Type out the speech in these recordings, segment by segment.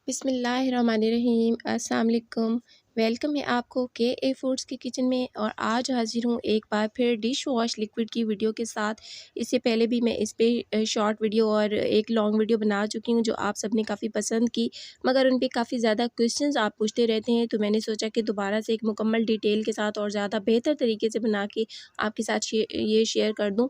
बिस्मिल्लाहिर्रहमानिर्रहीम अस्सलाम वालेकुम। वेलकम है आपको के फूड्स की किचन में और आज हाजिर हूँ एक बार फिर डिश वॉश लिक्विड की वीडियो के साथ। इससे पहले भी मैं इस पे शॉर्ट वीडियो और एक लॉन्ग वीडियो बना चुकी हूँ जो आप सबने काफ़ी पसंद की, मगर उन पे काफ़ी ज़्यादा क्वेश्चंस आप पूछते रहते हैं, तो मैंने सोचा कि दोबारा से एक मुकम्मल डिटेल के साथ और ज़्यादा बेहतर तरीके से बना के आपके साथ ये शेयर कर दूँ।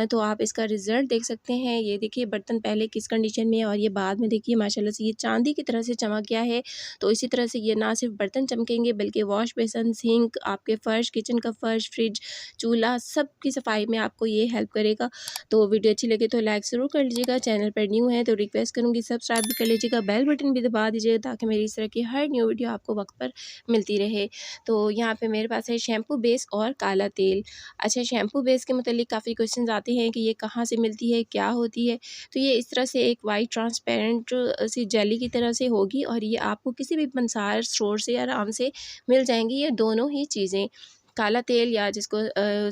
तो आप इसका रिज़ल्ट देख सकते हैं। ये देखिए बर्तन पहले किस कंडीशन में है और ये बाद में देखिए माशाल्लाह से ये चांदी की तरह से चमक गया है। तो इसी तरह से ये ना सिर्फ बर्तन चमकेंगे बल्कि वॉश बेसन, सिंक, आपके फ़र्श, किचन का फ़र्श, फ्रिज, चूल्हा सब की सफाई में आपको ये हेल्प करेगा। तो वीडियो अच्छी लगे तो लाइक ज़रूर कर लीजिएगा। चैनल पर न्यू है तो रिक्वेस्ट करूँगी सब्सक्राइब भी कर लीजिएगा, बेल बटन भी दबा दीजिएगा ताकि मेरी इस तरह की हर न्यू वीडियो आपको वक्त पर मिलती रहे। तो यहाँ पे मेरे पास है शैम्पू बेस और काला तेल। अच्छा, शैम्पू बेस के मतलब काफ़ी क्वेश्चंस आते हैं कि ये कहाँ से मिलती है, क्या होती है? तो ये इस तरह से एक वाइट ट्रांसपेरेंट सी जेली की तरह से होगी और ये आपको किसी भी पंसार स्टोर से आराम से मिल जाएँगी ये दोनों ही चीज़ें। काला तेल या जिसको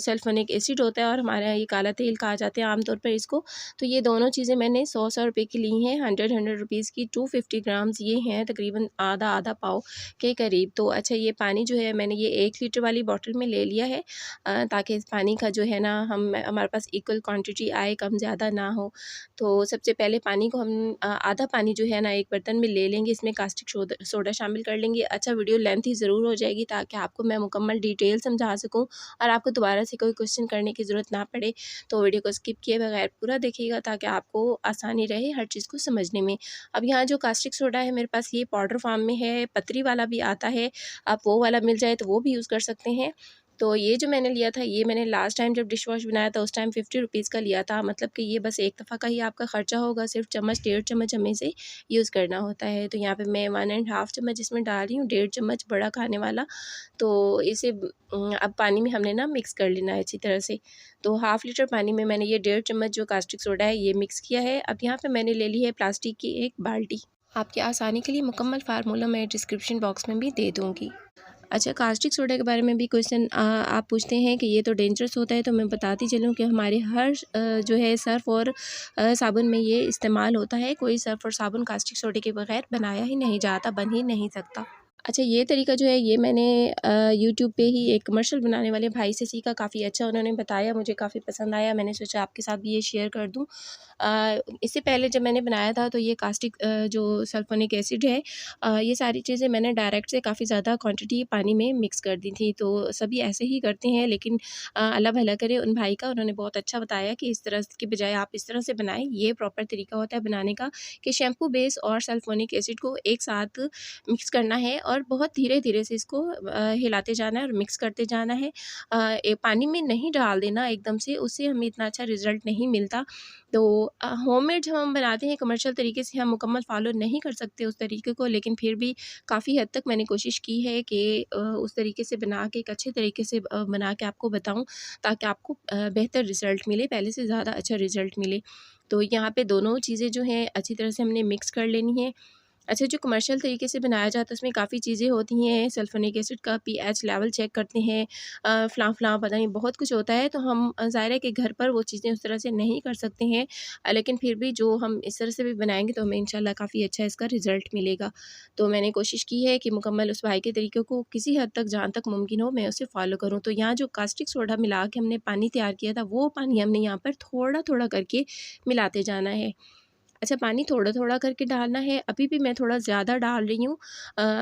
सल्फ़ोनिक एसिड होता है और हमारे यहाँ ये काला तेल कहा जाता है आमतौर पर इसको। तो ये दोनों चीज़ें मैंने 100 रुपए की ली हैं, 100 रुपीज़ की 250 ग्राम्स ये हैं, तकरीबन आधा पाव के करीब। तो अच्छा, ये पानी जो है मैंने ये 1 लीटर वाली बॉटल में ले लिया है ताकि इस पानी का जो है ना हमारे पास इक्वल क्वांटिटी आए, कम ज़्यादा ना हो। तो सबसे पहले पानी को हम आधा पानी जो है ना एक बर्तन में ले लेंगे, इसमें कास्टिक सोडा शामिल कर लेंगे। अच्छा, वीडियो लेंथी ज़रूर हो जाएगी ताकि आपको मैं मुकम्मल डिटेल समझा सकूँ और आपको दोबारा से कोई क्वेश्चन करने की ज़रूरत ना पड़े। तो वीडियो को स्किप किए बगैर पूरा देखिएगा ताकि आपको आसानी रहे हर चीज़ को समझने में। अब यहाँ जो कास्टिक सोडा है मेरे पास ये पाउडर फॉर्म में है, पतरी वाला भी आता है, आप वो वाला मिल जाए तो वो भी यूज़ कर सकते हैं। तो ये जो मैंने लिया था ये मैंने लास्ट टाइम जब डिश वॉश बनाया था उस टाइम 50 रुपीज़ का लिया था, मतलब कि ये बस एक दफ़ा का ही आपका ख़र्चा होगा, सिर्फ चम्मच, डेढ़ चम्मच हमें इसे यूज़ करना होता है। तो यहाँ पे मैं 1 एंड हाफ़ चम्मच इसमें डाल रही हूँ, डेढ़ चम्मच बड़ा खाने वाला। तो इसे अब पानी में हमने ना मिक्स कर लेना है अच्छी तरह से। तो हाफ़ लीटर पानी में मैंने ये डेढ़ चम्मच जो कास्टिक सोडा है ये मिक्स किया है। अब यहाँ पे मैंने ले ली है प्लास्टिक की एक बाल्टी। आपकी आसानी के लिए मुकम्मल फ़ार्मूला मैं डिस्क्रिप्शन बॉक्स में भी दे दूँगी। अच्छा, कास्टिक सोडा के बारे में भी क्वेश्चन आप पूछते हैं कि ये तो डेंजरस होता है, तो मैं बताती चलूँ कि हमारे हर जो है सर्फ़ और साबुन में ये इस्तेमाल होता है। कोई सर्फ़ और साबुन कास्टिक सोडे के बगैर बनाया ही नहीं जाता, बन ही नहीं सकता। अच्छा, ये तरीका जो है ये मैंने यूट्यूब पे ही एक कमर्शियल बनाने वाले भाई से सीखा, काफ़ी अच्छा उन्होंने बताया, मुझे काफ़ी पसंद आया, मैंने सोचा आपके साथ भी ये शेयर कर दूँ। इससे पहले जब मैंने बनाया था तो ये कास्टिक जो सल्फ़ोनिक एसिड है, ये सारी चीज़ें मैंने डायरेक्ट से काफ़ी ज़्यादा क्वांटिटी पानी में मिक्स कर दी थी। तो सभी ऐसे ही करते हैं, लेकिन अल्लाह भला करे उन भाई का, उन्होंने बहुत अच्छा बताया कि इस तरह की बजाय आप इस तरह से बनाएँ, ये प्रॉपर तरीका होता है बनाने का कि शैम्पू बेस और सल्फ़ोनिक एसिड को एक साथ मिक्स करना है और बहुत धीरे-धीरे से इसको हिलाते जाना है और मिक्स करते जाना है। पानी में नहीं डाल देना एकदम से, उससे हमें इतना अच्छा रिज़ल्ट नहीं मिलता। तो होममेड जब हम बनाते हैं कमर्शियल तरीके से हम मुकम्मल फ़ॉलो नहीं कर सकते उस तरीके को, लेकिन फिर भी काफ़ी हद तक मैंने कोशिश की है कि उस तरीके से बना के एक अच्छे तरीके से बना के आपको बताऊँ ताकि आपको बेहतर रिज़ल्ट मिले, पहले से ज़्यादा अच्छा रिज़ल्ट मिले। तो यहाँ पे दोनों चीज़ें जो हैं अच्छी तरह से हमने मिक्स कर लेनी है। अच्छा, जो कमर्शियल तरीके से बनाया जाता है उसमें काफ़ी चीज़ें होती हैं, सल्फ़ोनिक एसिड का पीएच लेवल चेक करते हैं, फलां-फलां पता नहीं बहुत कुछ होता है, तो हम ज़ाहिर है कि घर पर वो चीज़ें उस तरह से नहीं कर सकते हैं। लेकिन फिर भी जो हम इस तरह से भी बनाएँगे तो हमें इंशाल्लाह काफ़ी अच्छा इसका रिज़ल्ट मिलेगा। तो मैंने कोशिश की है कि मुकम्मल उस भाई के तरीके को किसी हद तक जहाँ तक मुमकिन हो मैं उसे फ़ॉलो करूँ। तो यहाँ जो कास्टिक सोडा मिला के हमने पानी तैयार किया था, वो पानी हमने यहाँ पर थोड़ा-थोड़ा करके मिलाते जाना है। अच्छा, पानी थोड़ा-थोड़ा करके डालना है, अभी भी मैं थोड़ा ज़्यादा डाल रही हूँ।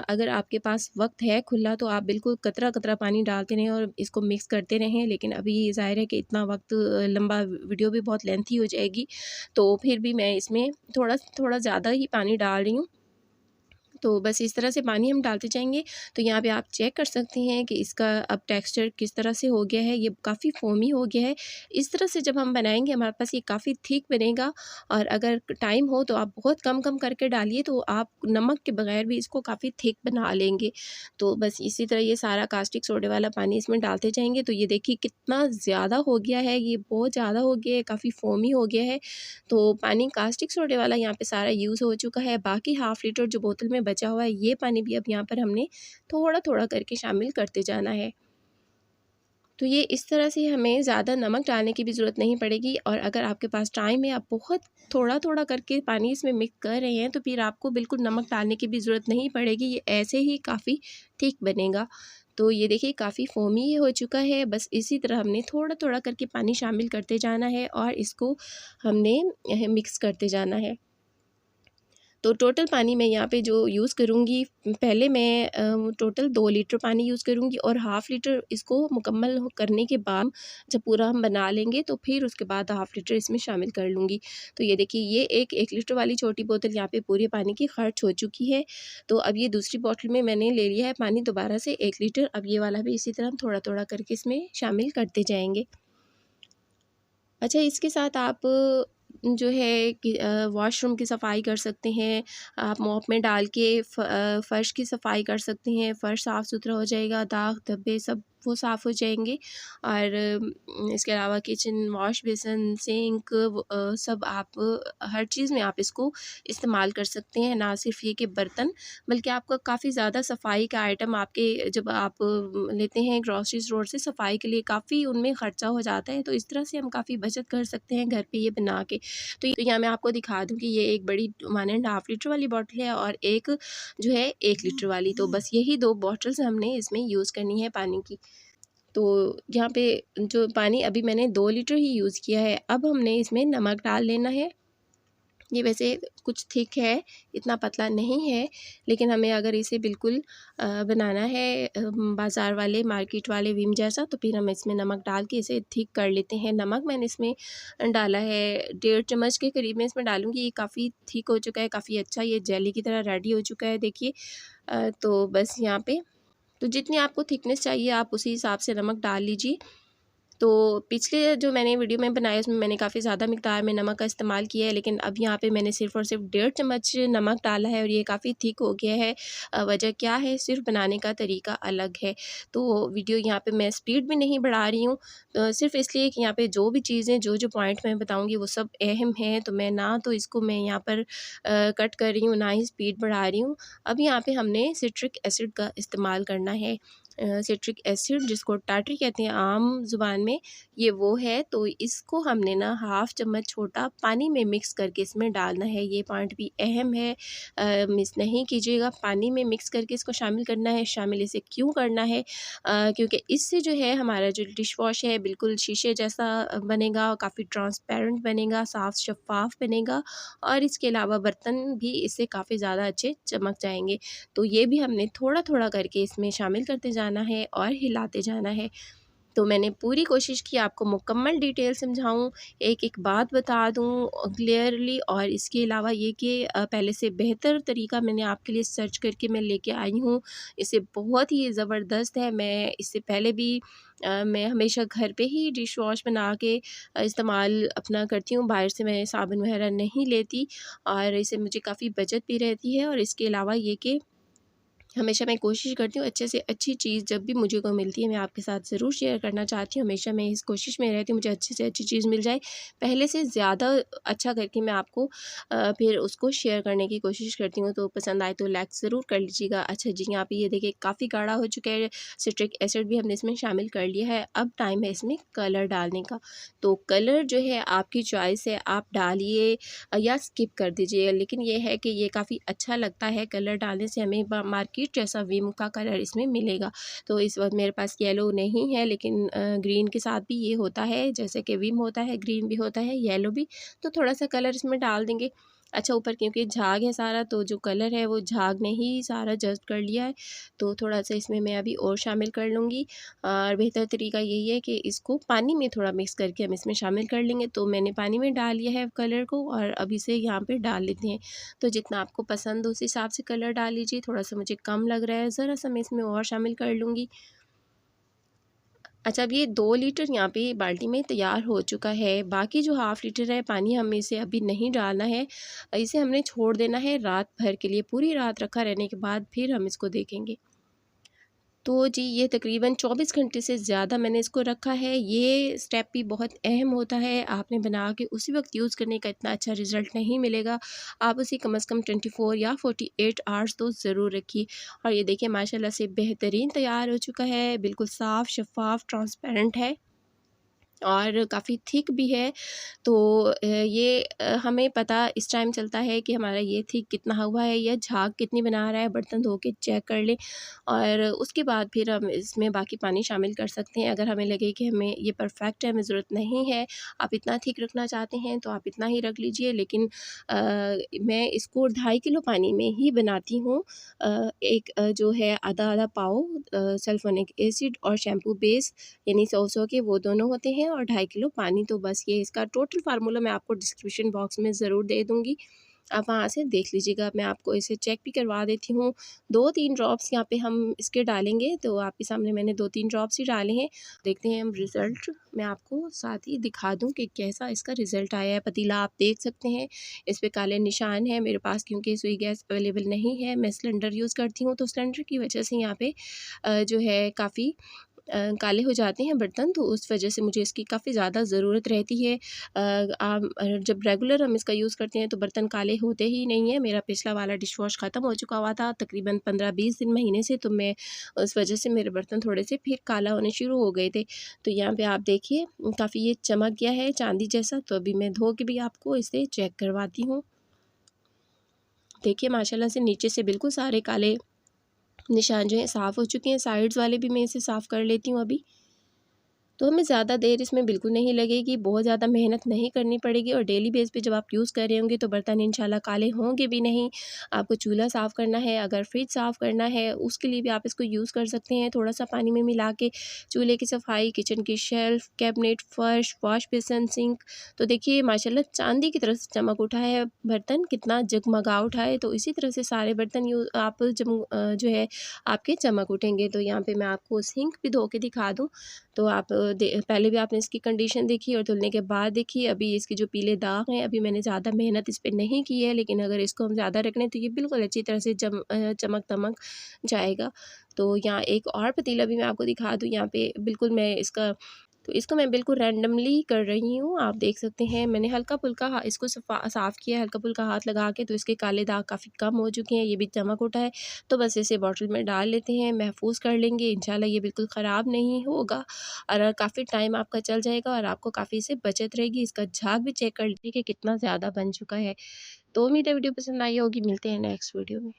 अगर आपके पास वक़्त है खुला तो आप बिल्कुल कतरा-कतरा पानी डालते रहें और इसको मिक्स करते रहें, लेकिन अभी ज़ाहिर है कि इतना वक़्त लंबा वीडियो भी बहुत लेंथी हो जाएगी, तो फिर भी मैं इसमें थोड़ा ज़्यादा ही पानी डाल रही हूँ। तो बस इस तरह से पानी हम डालते जाएँगे। तो यहाँ पे आप चेक कर सकते हैं कि इसका अब टेक्सचर किस तरह से हो गया है, ये काफ़ी फ़ोमी हो गया है। इस तरह से जब हम बनाएँगे हमारे पास ये काफ़ी थिक बनेगा और अगर टाइम हो तो आप बहुत कम-कम करके डालिए, तो आप नमक के बगैर भी इसको काफ़ी थिक बना लेंगे। तो बस इसी तरह ये सारा कास्टिक सोडे वाला पानी इसमें डालते जाएँगे, तो ये देखिए कितना ज़्यादा हो गया है, ये बहुत ज़्यादा हो गया है, काफ़ी फ़ोमी हो गया है। तो पानी कास्टिक सोडे वाला यहाँ पे सारा यूज़ हो चुका है। बाकी हाफ़ लीटर जो बोतल में बचा हुआ है, ये पानी भी अब यहाँ पर हमने थोड़ा-थोड़ा करके शामिल करते जाना है। तो ये इस तरह से हमें ज़्यादा नमक डालने की भी ज़रूरत नहीं पड़ेगी, और अगर आपके पास टाइम है, आप बहुत थोड़ा-थोड़ा करके पानी इसमें मिक्स कर रहे हैं, तो फिर आपको बिल्कुल नमक डालने की भी ज़रूरत नहीं पड़ेगी। ये ऐसे ही काफ़ी थिक बनेगा। तो ये देखिए काफ़ी फ़ोमी हो चुका है। बस इसी तरह हमने थोड़ा-थोड़ा करके पानी शामिल करते जाना है और इसको हमने मिक्स करते जाना है। तो टोटल पानी मैं यहाँ पे जो यूज़ करूँगी, पहले मैं टोटल 2 लीटर पानी यूज़ करूँगी, और हाफ़ लीटर इसको मुकम्मल करने के बाद जब पूरा हम बना लेंगे तो फिर उसके बाद हाफ़ लीटर इसमें शामिल कर लूँगी। तो ये देखिए ये 1 लीटर वाली छोटी बोतल यहाँ पे पूरे पानी की खर्च हो चुकी है। तो अब ये दूसरी बोतल में मैंने ले लिया है पानी दोबारा से 1 लीटर। अब ये वाला भी इसी तरह हम थोड़ा-थोड़ा करके इसमें शामिल करते जाएँगे। अच्छा, इसके साथ आप जो है कि वॉशरूम की सफाई कर सकते हैं। आप मॉप में डाल के फ़र्श की सफाई कर सकते हैं। फ़र्श साफ़-सुथरा हो जाएगा, दाग धब्बे सब वो साफ़ हो जाएँगे। और इसके अलावा किचन, वॉश बेसिन, सिंक सब आप हर चीज़ में आप इसको इस्तेमाल कर सकते हैं। ना सिर्फ़ ये कि बर्तन, बल्कि आपका काफ़ी ज़्यादा सफाई का आइटम आपके जब आप लेते हैं ग्रॉसरी स्टोर से, सफाई के लिए काफ़ी उनमें खर्चा हो जाता है। तो इस तरह से हम काफ़ी बचत कर सकते हैं घर पे ये बना के। तो यहाँ मैं आपको दिखा दूँ कि ये एक बड़ी 1 एंड हाफ़ लीटर वाली बॉटल है और एक जो है 1 लीटर वाली। तो बस यही 2 बॉटल्स हमने इसमें यूज़ करनी है पानी की। तो यहाँ पे जो पानी अभी मैंने 2 लीटर ही यूज़ किया है। अब हमने इसमें नमक डाल लेना है। ये वैसे कुछ थिक है, इतना पतला नहीं है, लेकिन हमें अगर इसे बिल्कुल बनाना है बाज़ार वाले, मार्केट वाले विम जैसा, तो फिर हम इसमें नमक डाल के इसे थिक कर लेते हैं। नमक मैंने इसमें डाला है 1.5 चम्मच के करीब मैं इसमें डालूँगी। ये काफ़ी थिक हो चुका है, काफ़ी अच्छा ये जेली की तरह रेडी हो चुका है देखिए। तो बस यहाँ पे तो जितनी आपको थिकनेस चाहिए आप उसी हिसाब से नमक डाल लीजिए। तो पिछले जो मैंने वीडियो में बनाया उसमें मैंने काफ़ी ज़्यादा मिक़दार में नमक का इस्तेमाल किया है, लेकिन अब यहाँ पे मैंने सिर्फ़ और सिर्फ 1.5 चम्मच नमक डाला है और ये काफ़ी थिक हो गया है। वजह क्या है, सिर्फ़ बनाने का तरीका अलग है। तो वीडियो यहाँ पे मैं स्पीड भी नहीं बढ़ा रही हूँ, सिर्फ़ इसलिए कि यहाँ पे जो भी चीज़ें जो पॉइंट मैं बताऊँगी वो सब अहम हैं, तो मैं ना तो इसको मैं यहाँ पर कट कर रही हूँ, ना ही स्पीड बढ़ा रही हूँ। अब यहाँ पे हमने सिट्रिक एसिड का इस्तेमाल करना है। सिट्रिक एसिड जिसको टाटरी कहते हैं आम ज़ुबान में, ये वो है। तो इसको हमने ना हाफ़ चम्मच छोटा पानी में मिक्स करके इसमें डालना है। ये पॉइंट भी अहम है, मिस नहीं कीजिएगा। पानी में मिक्स करके इसको शामिल करना है। शामिल इसे क्यों करना है? क्योंकि इससे जो है हमारा जो डिश वॉश है बिल्कुल शीशे जैसा बनेगा, काफ़ी ट्रांसपेरेंट बनेगा, साफ़ शफ़ाफ़ बनेगा, और इसके अलावा बर्तन भी इससे काफ़ी ज़्यादा अच्छे चमक जाएँगे। तो ये भी हमने थोड़ा-थोड़ा करके इसमें शामिल करते जाना है और हिलाते जाना है। तो मैंने पूरी कोशिश की आपको मुकम्मल डिटेल समझाऊँ, एक-एक बात बता दूँ क्लियरली, और इसके अलावा ये कि पहले से बेहतर तरीका मैंने आपके लिए सर्च करके मैं लेके आई हूँ। इसे बहुत ही ज़बरदस्त है। मैं इससे पहले भी मैं हमेशा घर पे ही डिश वॉश बना के इस्तेमाल अपना करती हूँ। बाहर से मैं साबुन वगैरह नहीं लेती, और इससे मुझे काफ़ी बचत भी रहती है। और इसके अलावा ये कि हमेशा मैं कोशिश करती हूँ अच्छे से अच्छी चीज़ जब भी मुझे को मिलती है मैं आपके साथ ज़रूर शेयर करना चाहती हूँ। हमेशा मैं इस कोशिश में रहती हूँ मुझे अच्छी से अच्छी चीज़ मिल जाए, पहले से ज़्यादा अच्छा करके मैं आपको फिर उसको शेयर करने की कोशिश करती हूँ। तो पसंद आए तो लाइक ज़रूर कर लीजिएगा। अच्छा जी, यहाँ पे ये देखिए काफ़ी गाढ़ा हो चुका है। सिट्रिक एसिड भी हमने इसमें शामिल कर लिया है। अब टाइम है इसमें कलर डालने का। तो कलर जो है आपकी चॉइस है, आप डालिए या स्किप कर दीजिए। लेकिन ये है कि ये काफ़ी अच्छा लगता है, कलर डालने से हमें मार्केट जैसा विम का कलर इसमें मिलेगा। तो इस वक्त मेरे पास येलो नहीं है, लेकिन ग्रीन के साथ भी ये होता है, जैसे कि विम होता है ग्रीन भी होता है येलो भी। तो थोड़ा सा कलर इसमें डाल देंगे। अच्छा, ऊपर क्योंकि झाग है सारा, तो जो कलर है वो झाग ने ही सारा जज़्ब कर लिया है। तो थोड़ा सा इसमें मैं अभी और शामिल कर लूँगी, और बेहतर तरीका यही है कि इसको पानी में थोड़ा मिक्स करके हम इसमें शामिल कर लेंगे। तो मैंने पानी में डाल लिया है कलर को, और अब इसे यहाँ पे डाल लेते हैं। तो जितना आपको पसंद हो उस हिसाब से कलर डाल लीजिए। थोड़ा-सा मुझे कम लग रहा है, ज़रा-सा मैं इसमें और शामिल कर लूँगी। अच्छा, अब ये 2 लीटर यहाँ पे बाल्टी में तैयार हो चुका है। बाकी जो हाफ़ लीटर है पानी हमें इसे अभी नहीं डालना है। इसे हमने छोड़ देना है रात भर के लिए। पूरी रात रखा रहने के बाद फिर हम इसको देखेंगे। तो जी ये तकरीबन 24 घंटे से ज़्यादा मैंने इसको रखा है। ये स्टेप भी बहुत अहम होता है, आपने बना के उसी वक़्त यूज़ करने का इतना अच्छा रिज़ल्ट नहीं मिलेगा। आप उसे कम से कम 24 या 48 आवर्स तो ज़रूर रखिए। और ये देखिए माशाल्लाह से बेहतरीन तैयार हो चुका है, बिल्कुल साफ़, शफ़ाफ़, ट्रांसपेरेंट है और काफ़ी थिक भी है। तो ये हमें पता इस टाइम चलता है कि हमारा ये थिक कितना हुआ है या झाग कितनी बना रहा है, बर्तन धो के चेक कर लें और उसके बाद फिर हम इसमें बाकी पानी शामिल कर सकते हैं। अगर हमें लगे कि हमें ये परफेक्ट है, हमें ज़रूरत नहीं है, आप इतना थिक रखना चाहते हैं तो आप इतना ही रख लीजिए। लेकिन मैं इसको 2.5 किलो पानी में ही बनाती हूँ। एक जो है आधा-आधा पाव सल्फ़ोनिक एसिड और शैम्पू बेस यानी 100-100 के वो दोनों होते हैं और 2.5 किलो पानी। तो बस ये इसका टोटल फार्मूला मैं आपको डिस्क्रिप्शन बॉक्स में ज़रूर दे दूँगी, आप वहाँ से देख लीजिएगा। मैं आपको इसे चेक भी करवा देती हूँ। 2-3 ड्रॉप्स यहाँ पे हम इसके डालेंगे, तो आपके सामने मैंने 2-3 ड्रॉप्स ही डाले हैं। देखते हैं हम रिज़ल्ट, मैं आपको साथ ही दिखा दूँ कि कैसा इसका रिज़ल्ट आया है। पतीला आप देख सकते हैं, इस पे काले निशान हैं मेरे पास, क्योंकि सुई गैस अवेलेबल नहीं है, मैं सिलेंडर यूज़ करती हूँ, तो सिलेंडर की वजह से यहाँ पे जो है काफ़ी काले हो जाते हैं बर्तन, तो उस वजह से मुझे इसकी काफ़ी ज़्यादा ज़रूरत रहती है। जब रेगुलर हम इसका यूज़ करते हैं तो बर्तन काले होते ही नहीं हैं। मेरा पिछला वाला डिश वॉश ख़त्म हो चुका हुआ था तकरीबन 15-20 दिन महीने से, तो मैं उस वजह से मेरे बर्तन थोड़े से फिर काला होने शुरू हो गए थे। तो यहाँ पे आप देखिए काफ़ी ये चमक गया है चांदी जैसा। तो अभी मैं धो के भी आपको इसे चेक करवाती हूँ। देखिए माशाल्लाह से नीचे से बिल्कुल सारे काले निशान जो हैं साफ़ हो चुके हैं। साइड्स वाले भी मैं इसे साफ़ कर लेती हूँ अभी। तो हमें ज़्यादा देर इसमें बिल्कुल नहीं लगेगी, बहुत ज़्यादा मेहनत नहीं करनी पड़ेगी और डेली बेस पे जब आप यूज़ कर रहे होंगे तो बर्तन इंशाल्लाह काले होंगे भी नहीं। आपको चूल्हा साफ़ करना है, अगर फ्रिज साफ़ करना है, उसके लिए भी आप इसको यूज़ कर सकते हैं। थोड़ा-सा पानी में मिला के चूल्हे की सफाई, किचन की शेल्फ़, कैबिनेट, फर्श, वॉश बेसिन, सिंक, तो देखिए माशाल्लाह चाँदी की तरह से चमक उठा है बर्तन, कितना जगमगा उठा है। तो इसी तरह से सारे बर्तन आप जब जो है आपके चमक उठेंगे। तो यहाँ पे मैं आपको सिंक भी धो के दिखा दूँ, तो आप पहले भी आपने इसकी कंडीशन देखी और धुलने के बाद देखी। अभी इसके जो पीले दाग हैं, अभी मैंने ज़्यादा मेहनत इस पे नहीं की है, लेकिन अगर इसको हम ज़्यादा रख लें तो ये बिल्कुल अच्छी तरह से चमक-दमक जाएगा। तो यहाँ एक और पतीला भी मैं आपको दिखा दूँ, यहाँ पे बिल्कुल मैं इसका तो इसको मैं बिल्कुल रैंडमली कर रही हूँ। आप देख सकते हैं मैंने हल्का-फुल्का इसको साफ़ किया है, हल्का-फुल्का हाथ लगा के, तो इसके काले दाग काफ़ी कम हो चुके हैं, ये भी चमक उठा है। तो बस इसे बॉटल में डाल लेते हैं, महफ़ूज़ कर लेंगे, इंशाल्लाह ये बिल्कुल ख़राब नहीं होगा और काफ़ी टाइम आपका चल जाएगा और आपको काफ़ी इससे बचत रहेगी। इसका झाग भी चेक कर लीजिए कि कितना ज़्यादा बन चुका है। तो उम्मीद है वीडियो पसंद आई होगी, मिलते हैं नेक्स्ट वीडियो में।